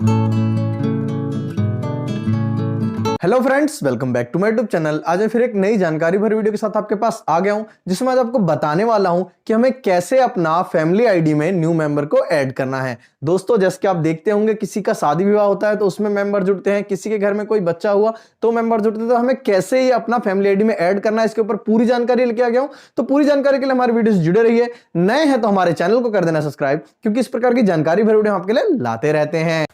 Hello friends, welcome back to my YouTube channel. आज मैं फिर एक नई जानकारी भरी वीडियो के साथ आपके पास आ गया हूं, जिसमें आज आपको बताने वाला हूं कि हमें कैसे अपना फैमिली आईडी में न्यू मेंबर को ऐड करना है। दोस्तों, जैसे कि आप देखते होंगे किसी का शादी विवाह होता है तो उसमें मेंबर जुड़ते हैं, किसी के घर में कोई बच्चा हुआ तो मेंबर जुड़ते हैं। तो हमें कैसे ही अपना फैमिली आईडी में ऐड करना है, इसके ऊपर पूरी जानकारी लेके आ गया हूं। तो पूरी जानकारी के लिए हमारी वीडियो से जुड़े रहिए। नए हैं तो हमारे चैनल को कर देना सब्सक्राइब, क्योंकि इस प्रकार की जानकारी भरी वीडियो हम आपके लिए लाते रहते हैं।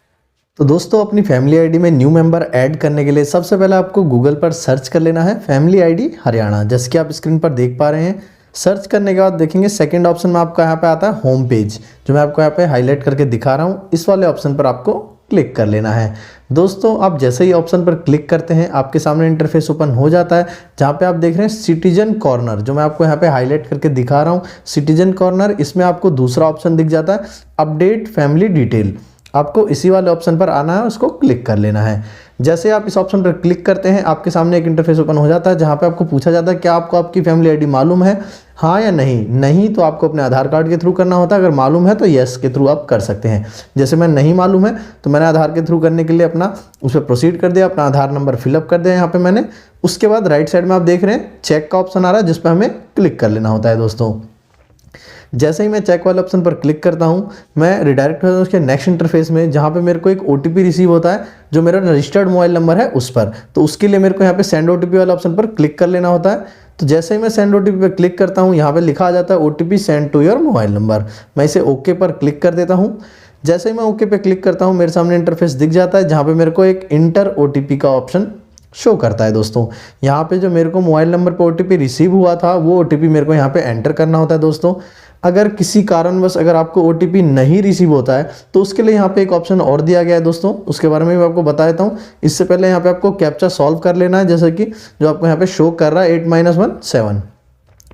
तो दोस्तों, अपनी फैमिली आईडी में न्यू मेंबर ऐड करने के लिए सबसे पहले आपको गूगल पर सर्च कर लेना है फैमिली आईडी हरियाणा, जैसे कि आप स्क्रीन पर देख पा रहे हैं। सर्च करने के बाद देखेंगे सेकंड ऑप्शन में आपका यहाँ पे आता है होम पेज, जो मैं आपको यहाँ पे हाईलाइट करके दिखा रहा हूँ। इस वाले ऑप्शन पर आपको क्लिक कर लेना है। दोस्तों, आप जैसे ही ऑप्शन पर क्लिक करते हैं आपके सामने इंटरफेस ओपन हो जाता है, जहाँ पे आप देख रहे हैं सिटीजन कॉर्नर, जो मैं आपको यहाँ पे हाईलाइट करके दिखा रहा हूँ। सिटीजन कॉर्नर, इसमें आपको दूसरा ऑप्शन दिख जाता है अपडेट फैमिली डिटेल। आपको इसी वाले ऑप्शन पर आना है, उसको क्लिक कर लेना है। जैसे आप इस ऑप्शन पर क्लिक करते हैं आपके सामने एक इंटरफेस ओपन हो जाता है, जहां पे आपको पूछा जाता है क्या आपको आपकी फैमिली आईडी मालूम है, हाँ या नहीं। नहीं तो आपको अपने आधार कार्ड के थ्रू करना होता है, अगर मालूम है तो यस के थ्रू आप कर सकते हैं। जैसे मैं नहीं मालूम है तो मैंने आधार के थ्रू करने के लिए अपना उस पर प्रोसीड कर दिया, अपना आधार नंबर फिलअप कर दिया यहाँ पे मैंने। उसके बाद राइट साइड में आप देख रहे हैं चेक का ऑप्शन आ रहा है, जिस पर हमें क्लिक कर लेना होता है। दोस्तों, जैसे ही मैं चेक वाले ऑप्शन पर क्लिक करता हूँ मैं रिडायरेक्ट हो जाता हूँ उसके नेक्स्ट इंटरफेस में, जहाँ पे मेरे को एक ओटीपी रिसीव होता है जो मेरा रजिस्टर्ड मोबाइल नंबर है उस पर। तो उसके लिए मेरे को यहाँ पे सेंड ओटीपी वाले ऑप्शन पर क्लिक कर लेना होता है। तो जैसे ही मैं सेंड ओटीपी पर क्लिक करता हूँ यहाँ पे लिखा आ जाता है OTP send to your mobile number. मैं इसे ओके पर क्लिक कर देता हूँ। जैसे ही मैं ओके पे क्लिक करता हूँ मेरे सामने इंटरफेस दिख जाता है, जहाँ पे मेरे को एक इंटर ओटीपी का ऑप्शन शो करता है। दोस्तों, यहाँ पे जो मेरे को मोबाइल नंबर पे ओटीपी रिसीव हुआ था वो ओटीपी मेरे को यहाँ पे एंटर करना होता है। दोस्तों, अगर किसी कारणवश अगर आपको ओटीपी नहीं रिसीव होता है तो उसके लिए यहाँ पे एक ऑप्शन और दिया गया है। दोस्तों, उसके बारे में भी आपको बता देता हूँ। इससे पहले यहाँ पे आपको कैप्चा सॉल्व कर लेना है, जैसे कि जो आपको यहाँ पे शो कर रहा है 8 - 1 7।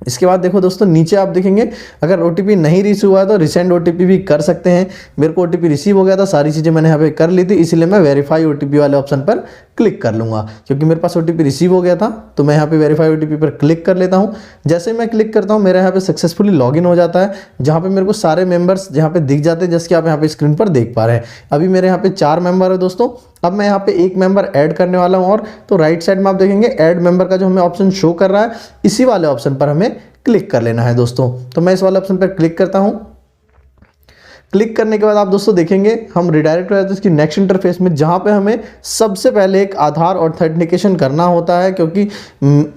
इसके बाद देखो दोस्तों, नीचे आप देखेंगे अगर ओटीपी नहीं रिसीव हुआ है तो रिसेंड ओटीपी भी कर सकते हैं। मेरे को ओटीपी रिसीव हो गया था, सारी चीज़ें मैंने यहाँ पे कर ली थी, इसलिए मैं वेरीफाई ओटीपी वाले ऑप्शन पर क्लिक कर लूँगा। क्योंकि मेरे पास ओटीपी रिसीव हो गया था तो मैं यहाँ पे वेरीफाई ओटीपी पर क्लिक कर लेता हूँ। जैसे मैं क्लिक करता हूँ मेरे यहाँ पे सक्सेसफुली लॉगिन हो जाता है, जहाँ पे मेरे को सारे मेंबर्स यहाँ पे दिख जाते हैं, जैसे कि आप यहाँ पे स्क्रीन पर देख पा रहे हैं। अभी मेरे यहाँ पे 4 मेंबर है दोस्तों। अब मैं यहाँ पे एक मेंबर ऐड करने वाला हूँ, और तो राइट साइड में आप देखेंगे ऐड मेंबर का जो हमें ऑप्शन शो कर रहा है, इसी वाले ऑप्शन पर हमें क्लिक कर लेना है। दोस्तों, तो मैं इस वाले ऑप्शन पर क्लिक करता हूँ। क्लिक करने के बाद आप दोस्तों देखेंगे हम रिडायरेक्ट हो जाते हैं इसकी नेक्स्ट इंटरफेस में, जहाँ पे हमें सबसे पहले एक आधार ऑथेंटिकेशन करना होता है, क्योंकि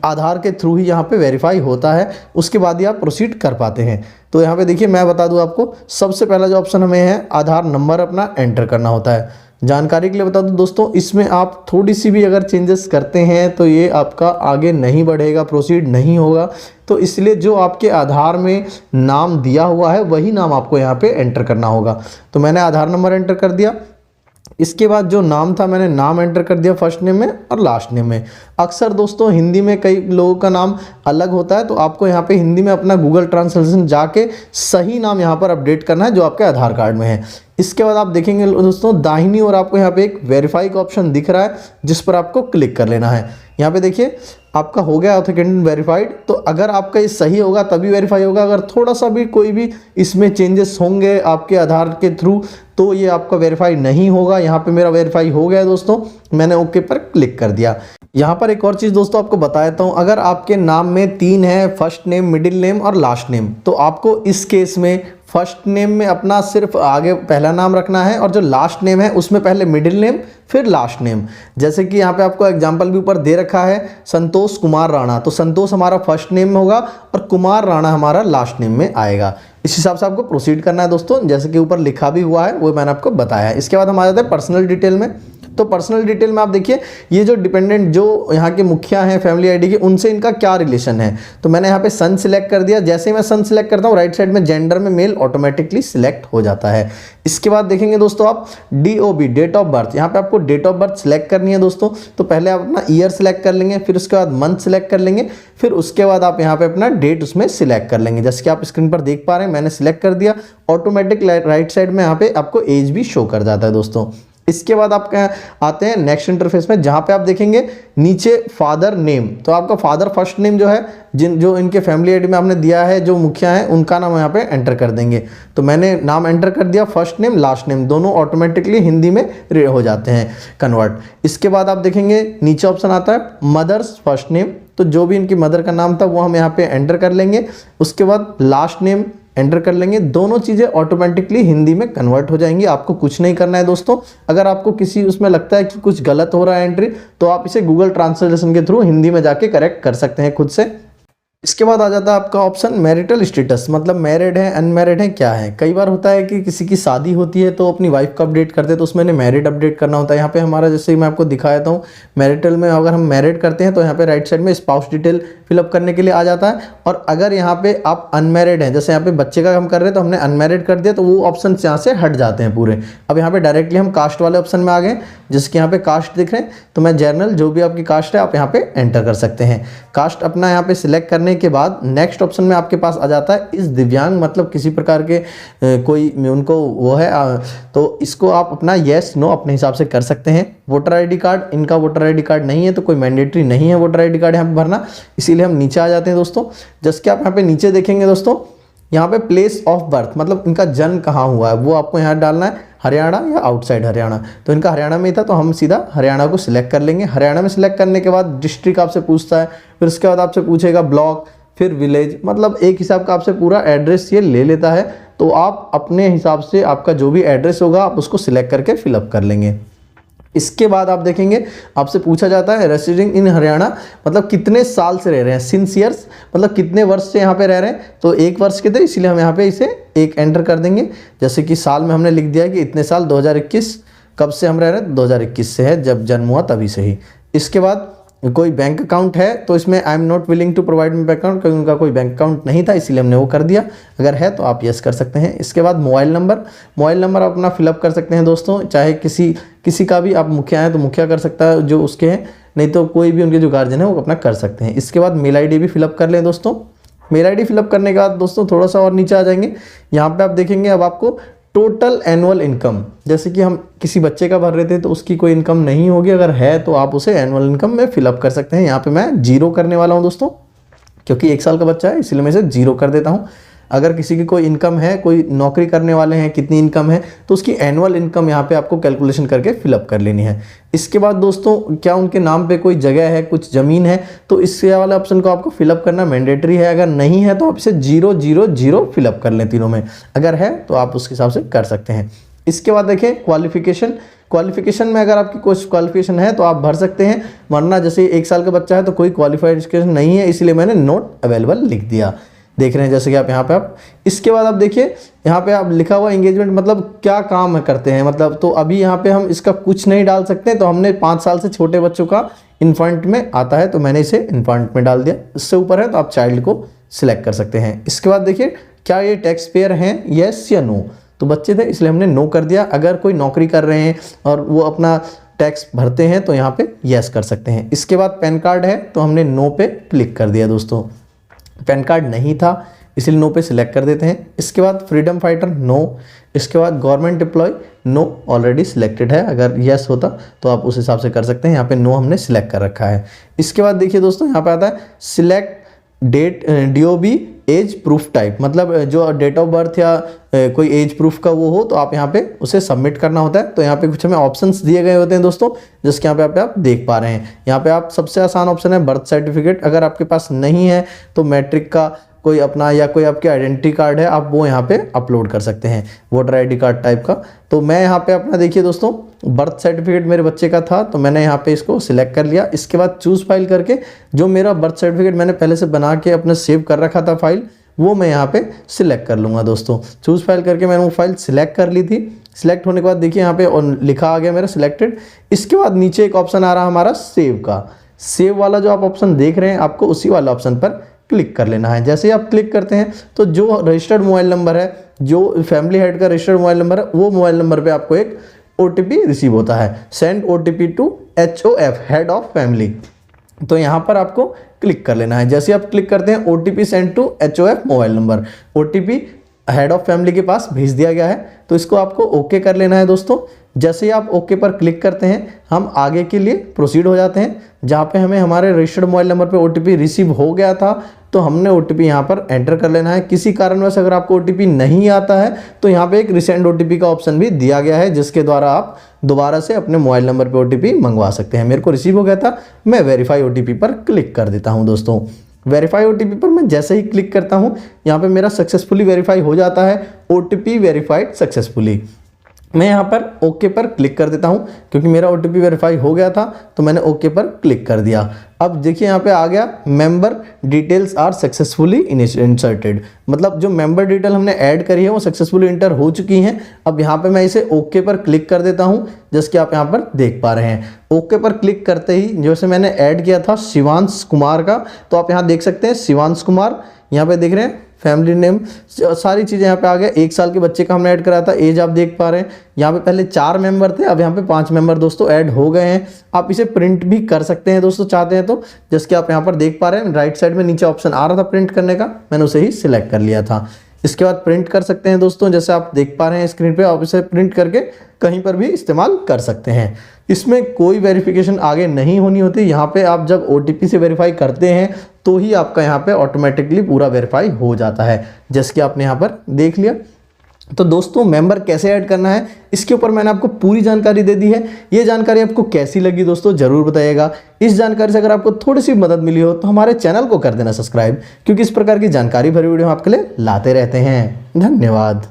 आधार के थ्रू ही यहाँ पे वेरीफाई होता है, उसके बाद ही आप प्रोसीड कर पाते हैं। तो यहाँ पे देखिए मैं बता दूँ आपको, सबसे पहला जो ऑप्शन हमें है आधार नंबर अपना एंटर करना होता है। जानकारी के लिए बता दूं दोस्तों, इसमें आप थोड़ी सी भी अगर चेंजेस करते हैं तो ये आपका आगे नहीं बढ़ेगा, प्रोसीड नहीं होगा। तो इसलिए जो आपके आधार में नाम दिया हुआ है वही नाम आपको यहाँ पे एंटर करना होगा। तो मैंने आधार नंबर एंटर कर दिया। इसके बाद जो नाम था मैंने नाम एंटर कर दिया फर्स्ट नेम में और लास्ट नेम में। अक्सर दोस्तों हिंदी में कई लोगों का नाम अलग होता है, तो आपको यहाँ पे हिंदी में अपना गूगल ट्रांसलेशन जाके सही नाम यहाँ पर अपडेट करना है जो आपके आधार कार्ड में है। इसके बाद आप देखेंगे दोस्तों दाहिनी ओर आपको यहाँ पे एक वेरीफाई का ऑप्शन दिख रहा है, जिस पर आपको क्लिक कर लेना है। यहाँ पे देखिए आपका हो गया ऑथेंटिकेटेड वेरीफाइड। तो अगर आपका ये सही होगा तभी वेरीफाई होगा, अगर थोड़ा सा भी कोई भी इसमें चेंजेस होंगे आपके आधार के थ्रू तो ये आपका वेरीफाई नहीं होगा। यहाँ पे मेरा वेरीफाई हो गया है दोस्तों, मैंने ओके पर क्लिक कर दिया। यहाँ पर एक और चीज़ दोस्तों आपको बता देता हूँ, अगर आपके नाम में 3 है, फर्स्ट नेम, मिडिल नेम और लास्ट नेम, तो आपको इस केस में फर्स्ट नेम में अपना सिर्फ आगे पहला नाम रखना है, और जो लास्ट नेम है उसमें पहले मिडिल नेम फिर लास्ट नेम। जैसे कि यहाँ पे आपको एग्जांपल भी ऊपर दे रखा है संतोष कुमार राणा, तो संतोष हमारा फर्स्ट नेम में होगा और कुमार राणा हमारा लास्ट नेम में आएगा। इस हिसाब से आपको प्रोसीड करना है दोस्तों, जैसे कि ऊपर लिखा भी हुआ है वो मैंने आपको बताया है। इसके बाद हम आ जाते हैं पर्सनल डिटेल में। तो पर्सनल डिटेल में आप देखिए ये जो डिपेंडेंट जो यहाँ के मुखिया हैं फैमिली आईडी के, उनसे इनका क्या रिलेशन है। तो मैंने यहाँ पे सन सिलेक्ट कर दिया। जैसे ही मैं सन सिलेक्ट करता हूँ राइट साइड में जेंडर में मेल ऑटोमेटिकली सिलेक्ट हो जाता है। इसके बाद देखेंगे दोस्तों आप DOB डेट ऑफ बर्थ, यहाँ पे आपको डेट ऑफ बर्थ सिलेक्ट करनी है दोस्तों। तो पहले आप अपना ईयर सिलेक्ट कर लेंगे, फिर उसके बाद मंथ सिलेक्ट कर लेंगे, फिर उसके बाद आप यहाँ पे अपना डेट उसमें सिलेक्ट कर लेंगे। जैसे कि आप स्क्रीन पर देख पा रहे हैं मैंने सिलेक्ट कर दिया, ऑटोमेटिक राइट साइड में यहाँ पे आपको एज भी शो कर जाता है दोस्तों। इसके बाद आप आते हैं नेक्स्ट इंटरफेस में, जहां पे आप देखेंगे नीचे फादर नेम। तो आपका फादर फर्स्ट नेम जो है, जो इनके फैमिली आईडी में आपने दिया है, जो मुखिया है उनका नाम यहाँ पे एंटर कर देंगे। तो मैंने नाम एंटर कर दिया, फर्स्ट नेम लास्ट नेम दोनों ऑटोमेटिकली हिंदी में हो जाते हैं कन्वर्ट। इसके बाद आप देखेंगे नीचे ऑप्शन आता है मदर्स फर्स्ट नेम, तो जो भी इनकी मदर का नाम था वो हम यहाँ पे एंटर कर लेंगे। उसके बाद लास्ट नेम एंटर कर लेंगे, दोनों चीज़ें ऑटोमेटिकली हिंदी में कन्वर्ट हो जाएंगी। आपको कुछ नहीं करना है दोस्तों। अगर आपको किसी उसमें लगता है कि कुछ गलत हो रहा है एंट्री, तो आप इसे गूगल ट्रांसलेशन के थ्रू हिंदी में जाके करेक्ट कर सकते हैं खुद से। इसके बाद आ जाता है आपका ऑप्शन मैरिटल स्टेटस, मतलब मैरिड है अनमैरिड है क्या है। कई बार होता है कि किसी की शादी होती है तो अपनी वाइफ का अपडेट करते हैं, तो उसमें मैरिड अपडेट करना होता है। यहाँ पे हमारा जैसे मैं आपको दिखाया था मैरिटल में अगर हम मैरिड करते हैं तो यहाँ पे राइट साइड में स्पाउस डिटेल फिलअप करने के लिए आ जाता है। और अगर यहाँ पे आप अनमैरिड हैं, जैसे यहाँ पे बच्चे का हम कर रहे हैं तो हमने अनमैरिड कर दिया, तो वो ऑप्शन यहाँ से हट जाते हैं पूरे। अब यहाँ पे डायरेक्टली हम कास्ट वाले ऑप्शन में आ गए, जिसके यहाँ पे कास्ट दिख रहे हैं, तो मैं जनरल जो भी आपकी कास्ट है आप यहाँ पे एंटर कर सकते हैं। कास्ट अपना यहाँ पे सिलेक्ट करने के बाद नेक्स्ट ऑप्शन में आपके पास आ जाता है इस दिव्यांग, मतलब किसी प्रकार के कोई उनको वो है, तो इसको आप अपना येस नो अपने हिसाब से कर सकते हैं। वोटर आईडी कार्ड, इनका वोटर आईडी कार्ड नहीं है तो कोई मैंडेटरी नहीं है वोटर आईडी कार्ड यहाँ पे भरना, इसीलिए हम नीचे आ जाते हैं दोस्तों। जैसे आप यहाँ पे नीचे देखेंगे दोस्तों, यहाँ पे प्लेस ऑफ बर्थ, मतलब इनका जन्म कहाँ हुआ है वो आपको यहाँ डालना है, हरियाणा या आउटसाइड हरियाणा। तो इनका हरियाणा में ही था तो हम सीधा हरियाणा को सिलेक्ट कर लेंगे। हरियाणा में सिलेक्ट करने के बाद डिस्ट्रिक्ट आपसे पूछता है, फिर उसके बाद आपसे पूछेगा ब्लॉक, फिर विलेज, मतलब एक हिसाब का आपसे पूरा एड्रेस ये ले लेता है। तो आप अपने हिसाब से आपका जो भी एड्रेस होगा आप उसको सिलेक्ट करके फिलअप कर लेंगे। इसके बाद आप देखेंगे आपसे पूछा जाता है रेसिडिंग इन हरियाणा, मतलब कितने साल से रह रहे हैं, सिंस ईयर्स, मतलब कितने वर्ष से यहाँ पे रह रहे हैं। तो 1 वर्ष के थे, इसीलिए हम यहाँ पे इसे 1 एंटर कर देंगे। जैसे कि साल में हमने लिख दिया कि इतने साल 2021, कब से हम रह रहे हैं 2021 से है, जब जन्म हुआ तभी से ही। इसके बाद कोई बैंक अकाउंट है तो इसमें I am not willing to provide me bank account, क्योंकि उनका कोई बैंक अकाउंट नहीं था इसीलिए हमने वो कर दिया। अगर है तो आप यस कर सकते हैं। इसके बाद मोबाइल नंबर आप अपना फिलअप कर सकते हैं दोस्तों, चाहे किसी का भी, आप मुखिया हैं तो मुखिया कर सकता है जो उसके हैं, नहीं तो कोई भी उनके जो गार्जियन है वो अपना कर सकते हैं। इसके बाद मेल आईडी भी फिलअप कर लें दोस्तों। मेल आईडी फिलअप करने के बाद दोस्तों थोड़ा सा और नीचे आ जाएंगे, यहाँ पे आप देखेंगे अब आपको टोटल एनुअल इनकम, जैसे कि हम किसी बच्चे का भर रहे थे तो उसकी कोई इनकम नहीं होगी, अगर है तो आप उसे एनुअल इनकम में फिलअप कर सकते हैं। यहाँ पे मैं 0 करने वाला हूँ दोस्तों, क्योंकि 1 साल का बच्चा है इसलिए मैं इसे 0 कर देता हूँ। अगर किसी की कोई इनकम है, कोई नौकरी करने वाले हैं, कितनी इनकम है, तो उसकी एनुअल इनकम यहाँ पे आपको कैलकुलेशन करके फिलअप कर लेनी है। इसके बाद दोस्तों क्या उनके नाम पे कोई जगह है, कुछ ज़मीन है, तो इससे वाले ऑप्शन को आपको फिलअप करना मैंडेटरी है। अगर नहीं है तो आप इसे 0 0 0 फिलअप कर लें तीनों में, अगर है तो आप उसके हिसाब से कर सकते हैं। इसके बाद देखें क्वालिफिकेशन में अगर आपकी कोई क्वालिफिकेशन है तो आप भर सकते हैं, वरना जैसे 1 साल का बच्चा है तो कोई क्वालिफिकेशन नहीं है, इसलिए मैंने नॉट अवेलेबल लिख दिया। देख रहे हैं जैसे कि आप यहाँ पे आप इसके बाद आप देखिए यहाँ पे आप लिखा हुआ एंगेजमेंट, मतलब क्या काम करते हैं, मतलब तो अभी यहाँ पे हम इसका कुछ नहीं डाल सकते, तो हमने 5 साल से छोटे बच्चों का इन्फेंट में आता है तो मैंने इसे इन्फेंट में डाल दिया। इससे ऊपर है तो आप चाइल्ड को सिलेक्ट कर सकते हैं। इसके बाद देखिए क्या ये टैक्स पेयर हैं, येस या नो, तो बच्चे थे इसलिए हमने नो कर दिया। अगर कोई नौकरी कर रहे हैं और वो अपना टैक्स भरते हैं तो यहाँ पे येस कर सकते हैं। इसके बाद पैन कार्ड है तो हमने नो पे क्लिक कर दिया दोस्तों, पैन कार्ड नहीं था इसलिए नो पे सिलेक्ट कर देते हैं। इसके बाद फ्रीडम फाइटर नो, इसके बाद government employee no already selected है, अगर यस होता तो आप उस हिसाब से कर सकते हैं, यहाँ पे नो हमने सिलेक्ट कर रखा है। इसके बाद देखिए दोस्तों यहाँ पे आता है select date DOB age proof type, मतलब जो डेट ऑफ बर्थ या कोई एज प्रूफ का वो हो तो आप यहाँ पे उसे सबमिट करना होता है। तो यहाँ पे कुछ हमें ऑप्शंस दिए गए होते हैं दोस्तों, जिसके यहाँ पे आप देख पा रहे हैं। यहाँ पे आप सबसे आसान ऑप्शन है बर्थ सर्टिफिकेट, अगर आपके पास नहीं है तो मैट्रिक का कोई अपना या कोई आपके आइडेंटिटी कार्ड है आप वो यहाँ पे अपलोड कर सकते हैं, वोटर आईडी कार्ड टाइप का। तो मैं यहाँ पे अपना देखिए दोस्तों बर्थ सर्टिफिकेट मेरे बच्चे का था तो मैंने यहाँ पे इसको सिलेक्ट कर लिया। इसके बाद चूज फाइल करके जो मेरा बर्थ सर्टिफिकेट मैंने पहले से बना के अपने सेव कर रखा था फाइल, वो मैं यहाँ पे सिलेक्ट कर लूँगा दोस्तों। चूज फाइल करके मैंने वो फाइल सिलेक्ट कर ली थी। सिलेक्ट होने के बाद देखिए यहाँ पे और लिखा आ गया मेरा सिलेक्टेड। इसके बाद नीचे एक ऑप्शन आ रहा हमारा सेव का, सेव वाला जो आप ऑप्शन देख रहे हैं आपको उसी वाला ऑप्शन पर क्लिक कर लेना है। जैसे ही आप क्लिक करते हैं तो जो रजिस्टर्ड मोबाइल नंबर है, जो फैमिली हेड का रजिस्टर्ड मोबाइल नंबर है, वो मोबाइल नंबर पे आपको एक OTP रिसीव होता है, send OTP to HOF head of family. तो यहाँ पर आपको क्लिक कर लेना है। जैसे आप क्लिक करते हैं OTP send to HOF mobile number, OTP head of family के पास भेज दिया गया है, तो इसको आपको ओके कर लेना है दोस्तों। जैसे ही आप ओके पर क्लिक करते हैं हम आगे के लिए प्रोसीड हो जाते हैं, जहाँ पे हमें हमारे रजिस्टर्ड मोबाइल नंबर पे ओटीपी रिसीव हो गया था तो हमने ओटीपी यहाँ पर एंटर कर लेना है। किसी कारणवश अगर आपको ओटीपी नहीं आता है तो यहाँ पे एक रिसेंड ओटीपी का ऑप्शन भी दिया गया है, जिसके द्वारा आप दोबारा से अपने मोबाइल नंबर पे ओटीपी मंगवा सकते हैं। मेरे को रिसीव हो गया था, मैं वेरीफाई ओटीपी पर क्लिक कर देता हूँ। दोस्तों वेरीफाई ओटीपी पर मैं जैसे ही क्लिक करता हूँ यहाँ पे मेरा सक्सेसफुली वेरीफाई हो जाता है, ओटीपी वेरीफाइड सक्सेसफुली। मैं यहाँ पर ओके पर क्लिक कर देता हूँ क्योंकि मेरा ओटीपी वेरीफाई हो गया था तो मैंने ओके पर क्लिक कर दिया। अब देखिए यहाँ पे आ गया member details are successfully inserted, मतलब जो मेंबर डिटेल हमने ऐड करी है वो सक्सेसफुली इंटर हो चुकी हैं। अब यहाँ पे मैं इसे ओके पर क्लिक कर देता हूँ, जैसे कि आप यहाँ पर देख पा रहे हैं। ओके पर क्लिक करते ही जैसे मैंने ऐड किया था शिवांश कुमार का, तो आप यहाँ देख सकते हैं शिवांश कुमार, यहाँ पे देख रहे हैं फैमिली नेम, सारी चीज़ें यहाँ पे आ गया। 1 साल के बच्चे का हमने ऐड कराया था, एज आप देख पा रहे हैं। यहाँ पे पहले 4 मेंबर थे, अब यहाँ पे 5 मेंबर दोस्तों ऐड हो गए हैं। आप इसे प्रिंट भी कर सकते हैं दोस्तों चाहते हैं तो, जैसे कि आप यहाँ पर देख पा रहे हैं राइट साइड में नीचे ऑप्शन आ रहा था प्रिंट करने का, मैंने उसे ही सिलेक्ट कर लिया था। इसके बाद प्रिंट कर सकते हैं दोस्तों, जैसे आप देख पा रहे हैं स्क्रीन पे, आप इसे प्रिंट करके कहीं पर भी इस्तेमाल कर सकते हैं। इसमें कोई वेरिफिकेशन आगे नहीं होनी होती, यहाँ पे आप जब ओटीपी से वेरीफाई करते हैं तो ही आपका यहाँ पे ऑटोमेटिकली पूरा वेरीफाई हो जाता है, जैसे कि आपने यहाँ पर देख लिया। तो दोस्तों मेंबर कैसे ऐड करना है इसके ऊपर मैंने आपको पूरी जानकारी दे दी है। ये जानकारी आपको कैसी लगी दोस्तों जरूर बताइएगा। इस जानकारी से अगर आपको थोड़ी सी मदद मिली हो तो हमारे चैनल को कर देना सब्सक्राइब, क्योंकि इस प्रकार की जानकारी भरी वीडियो हम आपके लिए लाते रहते हैं। धन्यवाद।